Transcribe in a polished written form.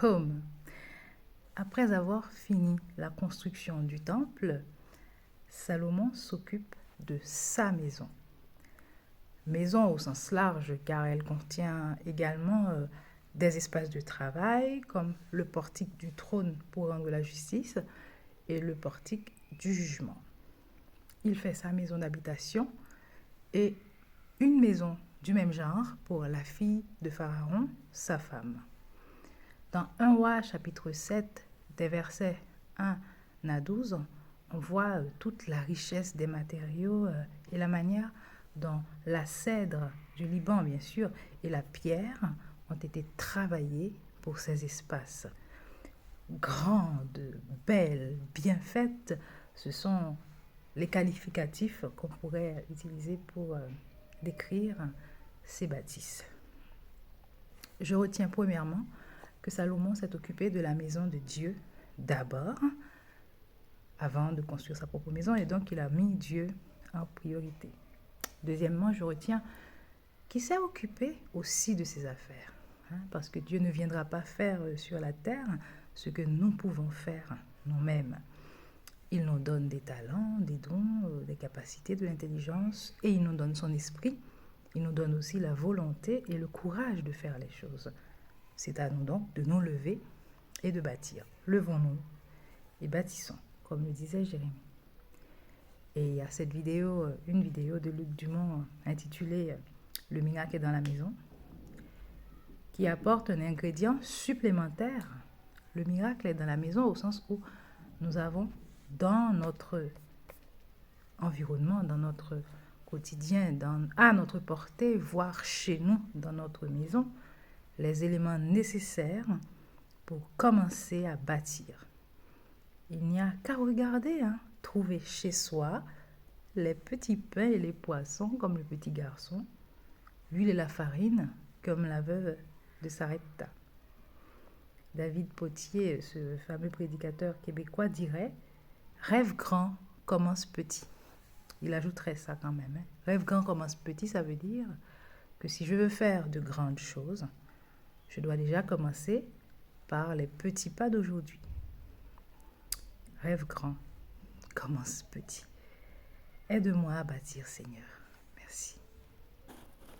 Home. Après avoir fini la construction du temple, Salomon s'occupe de sa maison. Maison au sens large car elle contient également des espaces de travail comme le portique du trône pour rendre la justice et le portique du jugement. Il fait sa maison d'habitation et une maison du même genre pour la fille de Pharaon, sa femme. Dans 1 Roi chapitre 7, des versets 1 à 12, on voit toute la richesse des matériaux et la manière dont la cèdre du Liban, bien sûr, et la pierre ont été travaillés pour ces espaces. Grandes, belles, bien faites, ce sont les qualificatifs qu'on pourrait utiliser pour décrire ces bâtisses. Je retiens premièrement que Salomon s'est occupé de la maison de Dieu d'abord, avant de construire sa propre maison, et donc il a mis Dieu en priorité. Deuxièmement, je retiens qu'il s'est occupé aussi de ses affaires, parce que Dieu ne viendra pas faire sur la terre ce que nous pouvons faire nous-mêmes. Il nous donne des talents, des dons, des capacités, de l'intelligence, et il nous donne son esprit. Il nous donne aussi la volonté et le courage de faire les choses. C'est à nous donc de nous lever et de bâtir. Levons-nous et bâtissons, comme le disait Jérémie. Et il y a cette vidéo, une vidéo de Luc Dumont intitulée « Le miracle est dans la maison » qui apporte un ingrédient supplémentaire. Le miracle est dans la maison au sens où nous avons dans notre environnement, dans notre quotidien, à notre portée, voire chez nous, dans notre maison, les éléments nécessaires pour commencer à bâtir. Il n'y a qu'à regarder, trouver chez soi les petits pains et les poissons comme le petit garçon, l'huile et la farine comme la veuve de Sarepta. David Potier, ce fameux prédicateur québécois, dirait « Rêve grand, commence petit ». Il ajouterait ça quand même. Rêve grand, commence petit, ça veut dire que si je veux faire de grandes choses, je dois déjà commencer par les petits pas d'aujourd'hui. Rêve grand, commence petit. Aide-moi à bâtir, Seigneur. Merci.